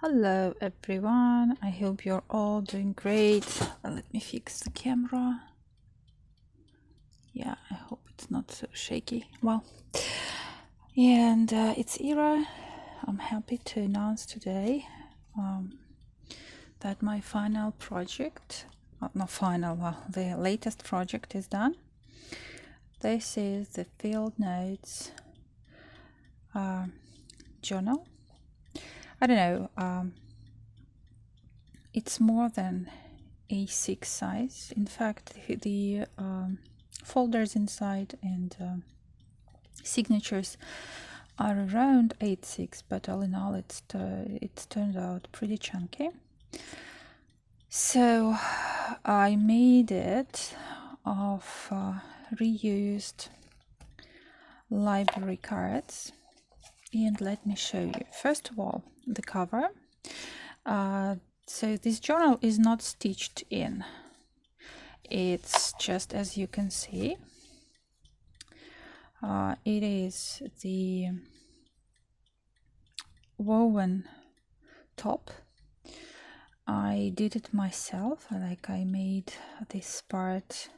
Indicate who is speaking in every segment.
Speaker 1: Hello everyone, I hope you're all doing great. Let me fix the camera. Yeah, I hope it's not so shaky. Well, and it's Ira. I'm happy to announce today that my final project, not final, well, the latest project is done. This is the Field Notes journal. I don't know, it's more than A6 size. In fact, the folders inside and signatures are around 8.6, but all in all it's turned out pretty chunky. So I made it of reused library cards, and let me show you. First of all, the cover. So this journal is not stitched in. It's just, as you can see, it is the woven top. I did it myself. I made this part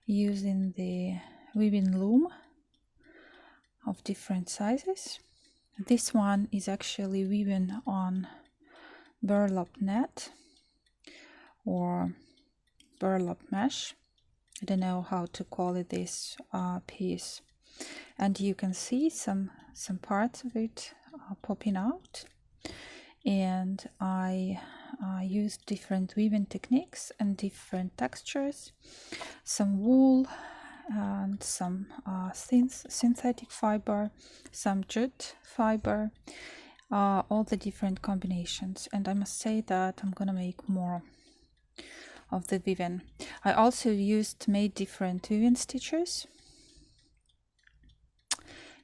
Speaker 1: using the weaving loom of different sizes. This one is actually woven on burlap net or burlap mesh. I don't know how to call it, this piece. And you can see some parts of it popping out. And I used different weaving techniques and different textures, some wool and some synthetic fiber, some jute fiber, all the different combinations. And I must say that I'm gonna make more of the weaving. I also made different weaving stitches,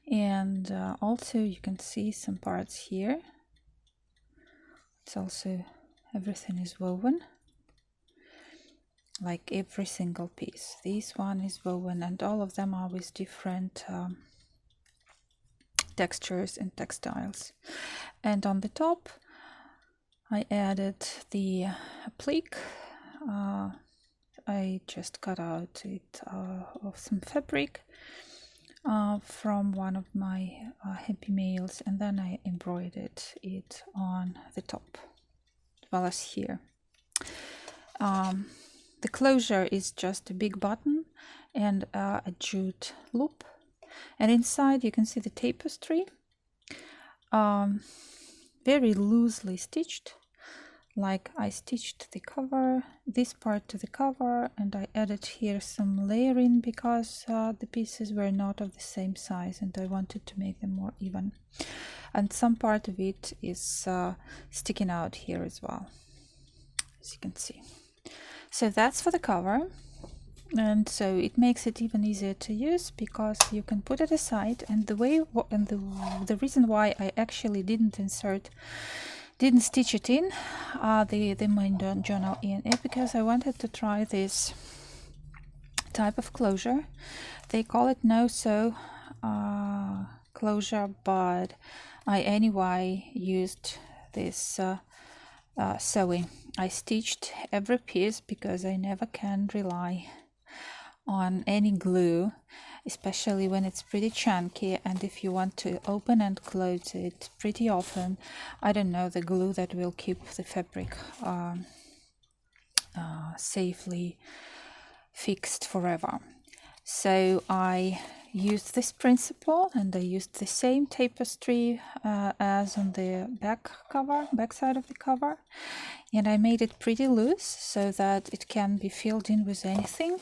Speaker 1: and also you can see some parts here. It's also, everything is woven, like every single piece. This one is woven, and all of them are with different textures and textiles. And on the top I added the applique. I just cut out it of some fabric from one of my happy mails, and then I embroidered it on the top as well as here. The closure is just a big button and a jute loop, and inside you can see the tapestry, very loosely stitched. Like I stitched the cover, this part to the cover, and I added here some layering because the pieces were not of the same size and I wanted to make them more even. And some part of it is sticking out here as well, as you can see. So that's for the cover, and so it makes it even easier to use because you can put it aside. And the reason why I actually didn't stitch it in the main journal in it, because I wanted to try this type of closure. They call it no-sew closure, but I anyway used this sewing. I stitched every piece because I never can rely on any glue, especially when it's pretty chunky, and if you want to open and close it pretty often, I don't know the glue that will keep the fabric safely fixed forever. So I used this principle, and I used the same tapestry as on the back side of the cover, and I made it pretty loose so that it can be filled in with anything.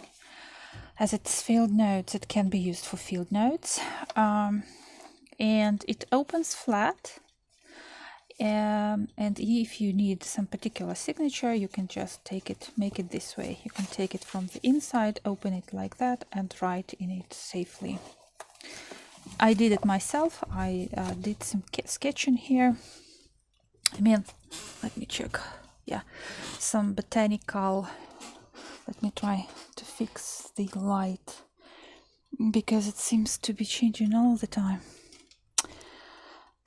Speaker 1: As it's field notes, it can be used for field notes, and it opens flat, and if you need some particular signature, you can just make it this way. You can take it from the inside, open it like that, and write in it safely. I did it myself. I did some sketching here. Let me check. Yeah, some botanical. Let me try to fix the light because it seems to be changing all the time.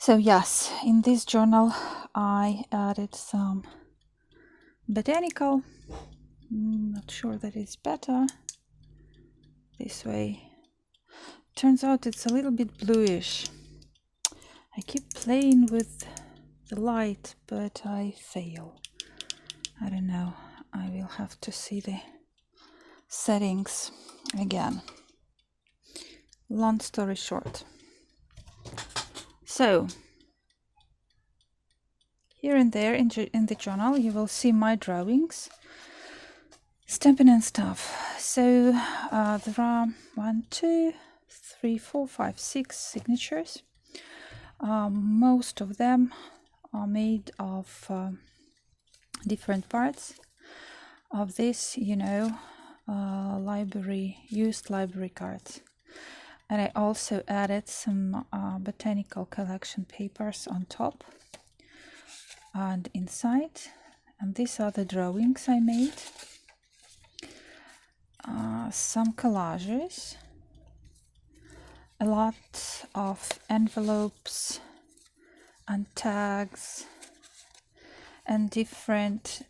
Speaker 1: So yes, in this journal I added some botanical. Not sure that it's better this way. Turns out it's a little bit bluish. I keep playing with the light, but I fail. I don't know. I will have to see the settings again. Long story short. So, here and there in the journal you will see my drawings, stamping and stuff. So there are 1, 2, 3, 4, 5, 6 signatures. Most of them are made of different parts of this, used library cards. And I also added some botanical collection papers on top and inside. And these are the drawings I made. Some collages, a lot of envelopes and tags and different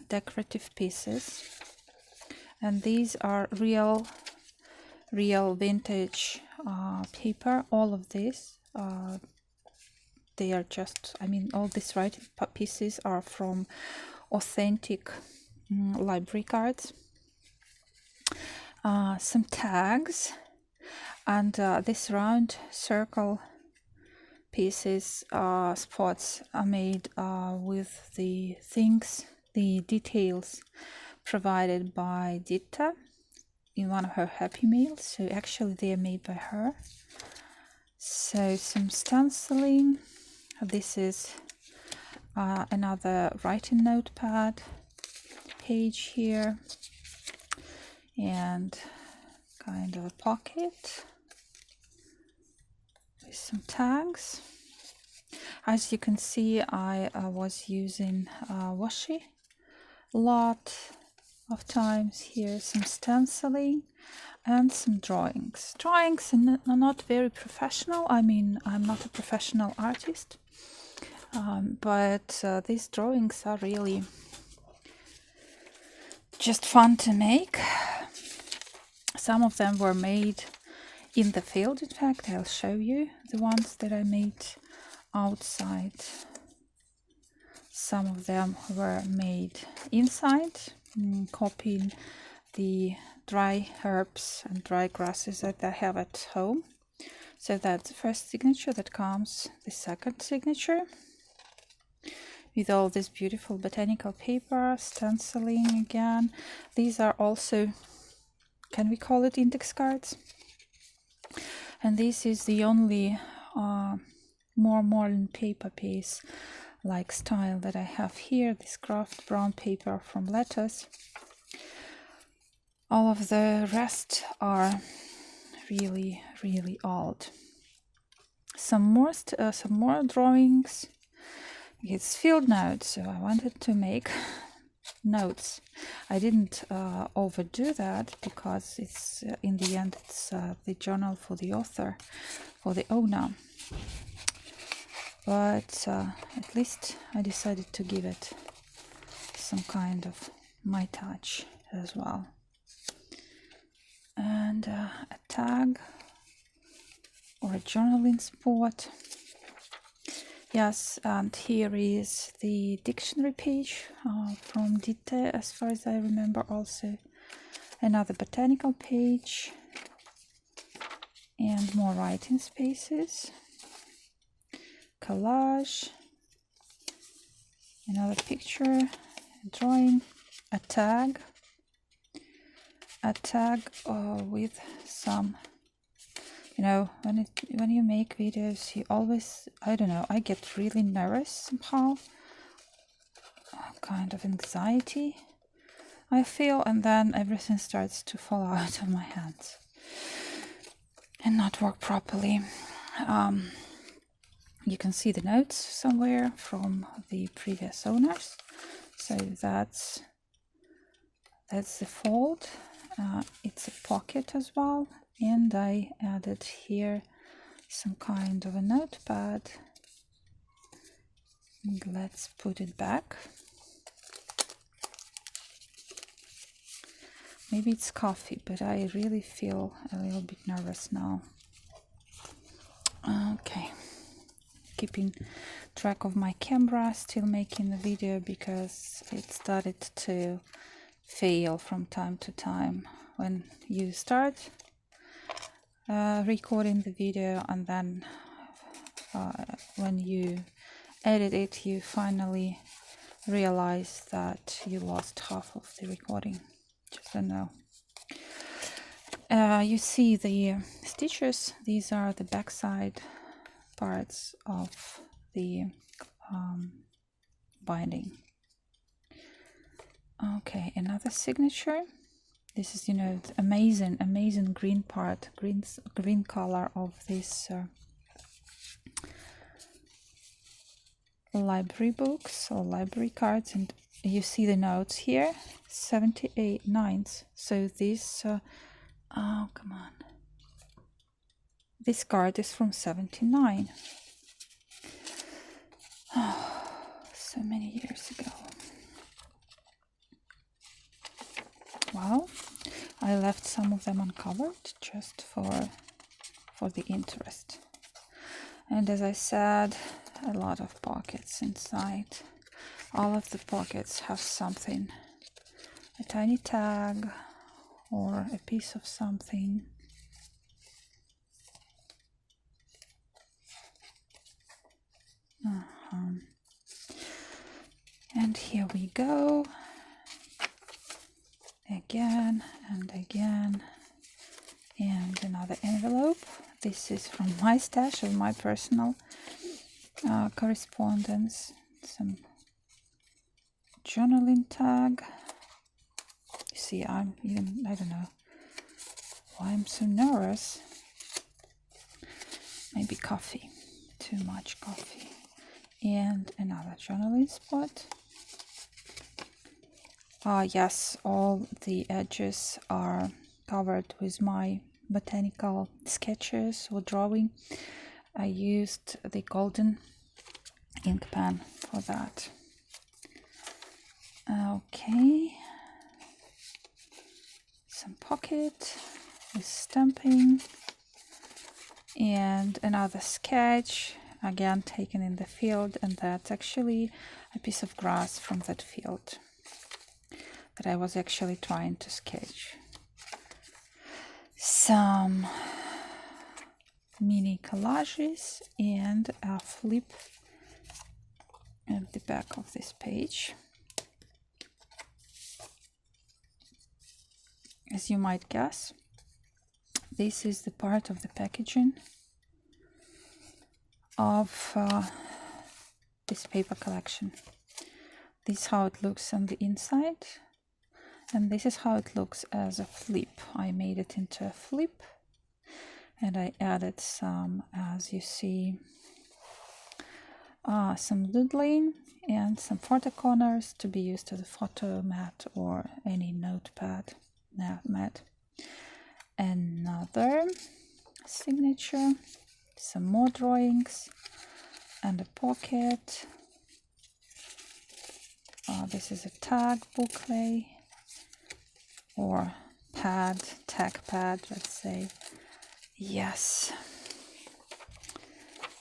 Speaker 1: decorative pieces. And these are real vintage paper. All of this, they are just, all these writing pieces are from authentic library cards. Some tags, and this round circle pieces, spots are made with the details provided by Dita in one of her Happy Meals. So actually they are made by her. So some stenciling. This is another writing notepad page here, and kind of a pocket with some tags. As you can see, I was using washi a lot of times. Here some stenciling and some drawings. Drawings are not very professional. I'm not a professional artist, but these drawings are really just fun to make. Some of them were made in the field. In fact, I'll show you the ones that I made outside. Some of them were made inside, copying the dry herbs and dry grasses that I have at home. So that's the first signature that comes. The second signature with all this beautiful botanical paper, stenciling again. These are also, can we call it index cards? And this is the only more modern paper piece like style that I have here, this craft brown paper from Letters. All of the rest are really, really old. Some more drawings. It's field notes, so I wanted to make notes. I didn't overdo that because it's in the end it's the journal for the author, for the owner. But at least I decided to give it some kind of my touch as well. And a tag or a journaling spot. Yes, and here is the dictionary page from Dite, as far as I remember. Also another botanical page and more writing spaces, collage, another picture, a drawing, a tag with some, when you make videos, you always, I don't know, I get really nervous somehow, kind of anxiety I feel, and then everything starts to fall out of my hands and not work properly. You can see the notes somewhere from the previous owners. So that's the fold. It's a pocket as well, and I added here some kind of a notepad And let's put it back. Maybe it's coffee, but I really feel a little bit nervous now. Okay, keeping track of my camera, still making the video because it started to fail from time to time when you start recording the video, and then when you edit it, you finally realize that you lost half of the recording. Just don't know. You see the stitches. These are the backside parts of the binding. Okay, another signature. This is, the amazing green part, green color of this library books or library cards, and you see the notes here, 78 nines. So this oh, come on, this card is from 79. Oh, so many years ago. Well, I left some of them uncovered just for the interest. And as I said, a lot of pockets inside. All of the pockets have something, a tiny tag or a piece of something. And here we go. Again and again. And another envelope. This is from my stash of my personal correspondence. Some journaling tag. You see, I don't know why I'm so nervous. Maybe coffee, too much coffee. And another journaling spot. Yes, all the edges are covered with my botanical sketches or drawing. I used the golden ink pen for that. Okay, some pocket with stamping and another sketch, again taken in the field, and that's actually a piece of grass from that field that I was actually trying to sketch. Some mini collages and a flip at the back of this page. As you might guess, this is the part of the packaging of this paper collection. This is how it looks on the inside, and this is how it looks as a flip. I made it into a flip, and I added some, as you see, some doodling and some photo corners to be used as a photo mat or any notepad mat. Another signature, some more drawings, and a pocket. This is a tag booklet or tag pad, let's say. Yes.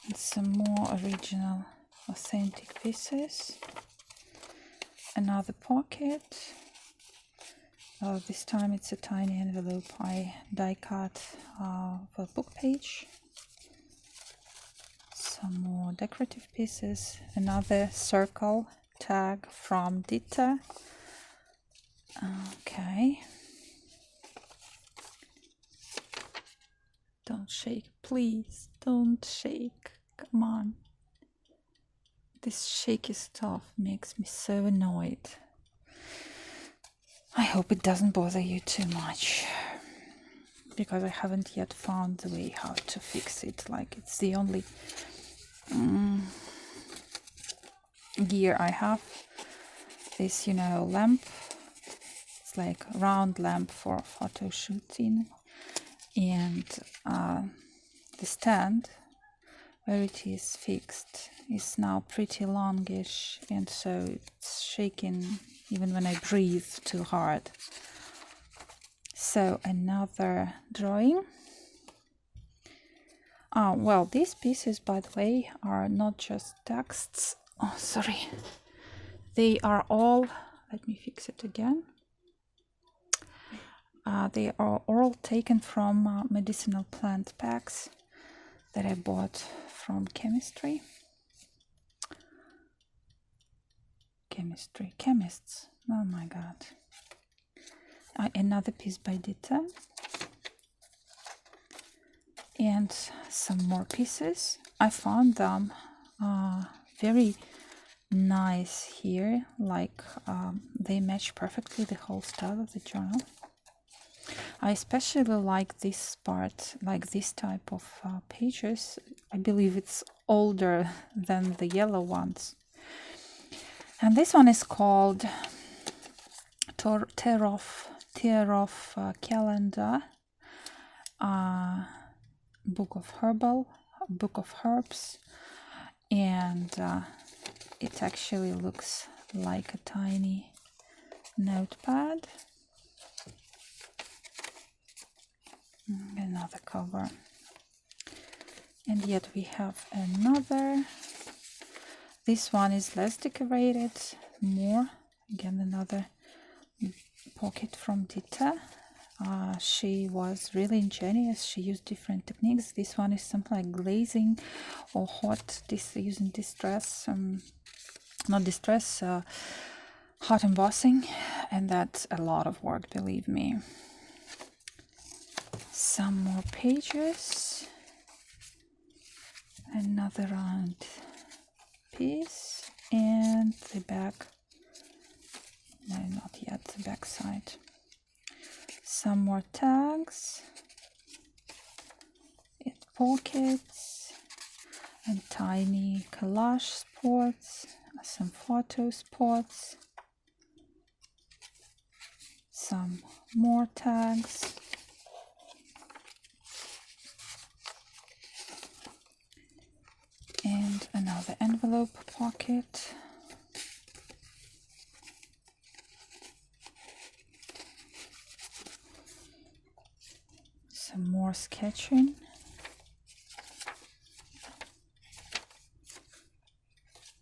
Speaker 1: And some more original, authentic pieces. Another pocket. This time it's a tiny envelope I die cut for a book page. Some more decorative pieces. Another circle tag from Dita. Okay. Don't shake, please. Don't shake. Come on. This shaky stuff makes me so annoyed. I hope it doesn't bother you too much, because I haven't yet found the way how to fix it. Like, it's the only gear I have. This, lamp. It's like a round lamp for photo shooting, and the stand where it is fixed is now pretty longish, and so it's shaking even when I breathe too hard. So another drawing. Well, these pieces, by the way, are not just texts. Oh, sorry. They are all, let me fix it again. They are all taken from medicinal plant packs that I bought from chemistry. Chemists. Oh my god. Another piece by Dita. And some more pieces. I found them very nice here, like they match perfectly the whole style of the journal. I especially like this part, like this type of pages. I believe it's older than the yellow ones. And this one is called Tear Off Calendar, Book of Herbs, and it actually looks like a tiny notepad. Another cover, and yet we have another. This one is less decorated, more. Again, another pocket from Dita. She was really ingenious. She used different techniques. This one is something like glazing or using distress, hot embossing, and that's a lot of work, believe me. Some more pages, another round piece, and the back. No, not yet, the back side. Some more tags, pockets, and tiny collage spots, some photo spots, some more tags. And another envelope pocket. Some more sketching.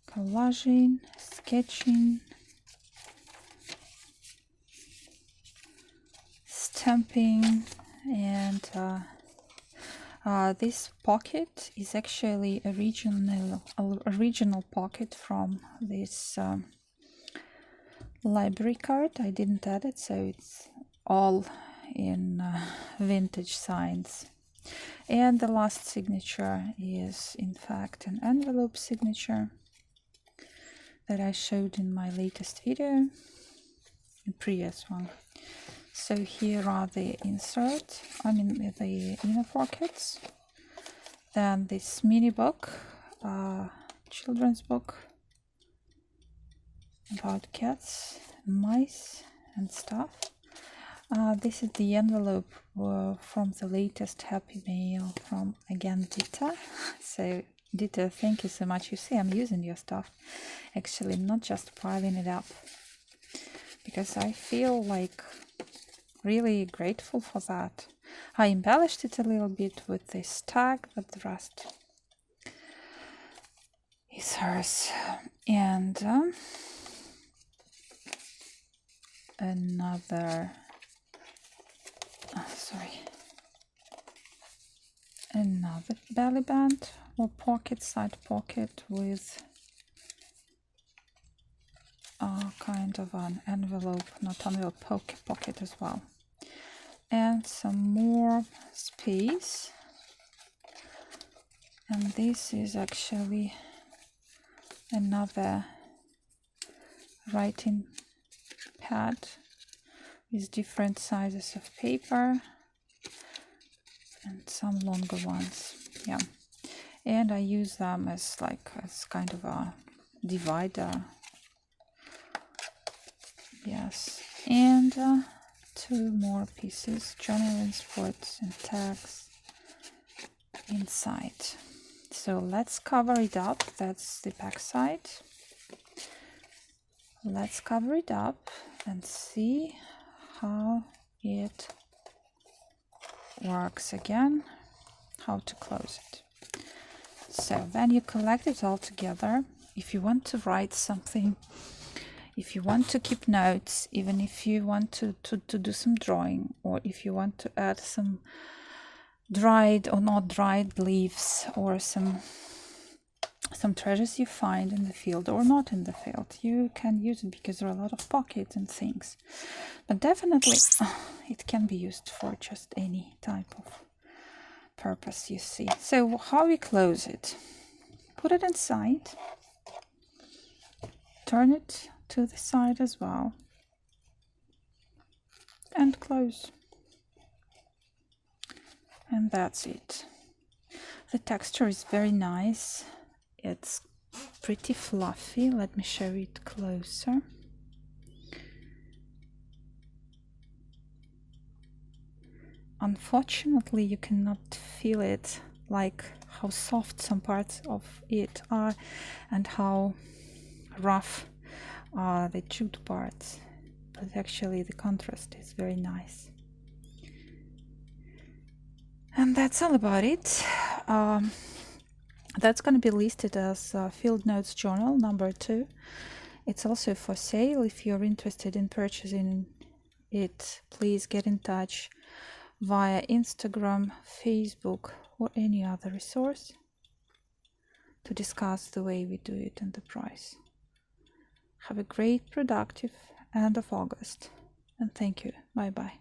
Speaker 1: Collaging, sketching, stamping, and this pocket is actually a original pocket from this library card. I didn't add it, so it's all in vintage signs. And the last signature is in fact an envelope signature that I showed in my latest video, the previous one. So here are the the inner pockets. Then this mini book, children's book about cats, mice and stuff. This is the envelope from the latest Happy Mail from, again, Dita. So Dita, thank you so much. You see, I'm using your stuff. Actually, not just piling it up, because I feel like really grateful for that. I embellished it a little bit with this tag, but the rest is hers. And another belly band or pocket, side pocket with kind of an envelope, not envelope, pocket as well. And some more space. And this is actually another writing pad with different sizes of paper and some longer ones. Yeah, and I use them as kind of a divider. Yes, and two more pieces, journal sports and tags inside. So let's cover it up. That's the back side. Let's cover it up and see how it works again, how to close it. So then you collect it all together. If you want to write something, if you want to keep notes, even if you want to do some drawing, or if you want to add some dried or not dried leaves, or some treasures you find in the field or not in the field, you can use it because there are a lot of pockets and things. But definitely it can be used for just any type of purpose, you see. So how we close it? Put it inside, turn it to the side as well, and close. And that's it. The texture is very nice. It's pretty fluffy. Let me show it closer. Unfortunately, you cannot feel it, like how soft some parts of it are and how rough are the jute parts. But actually the contrast is very nice. And that's all about it. That's going to be listed as Field Notes Journal number 2. It's also for sale. If you're interested in purchasing it, please get in touch via Instagram, Facebook, or any other resource to discuss the way we do it and the price. Have a great, productive end of August, and thank you. Bye bye.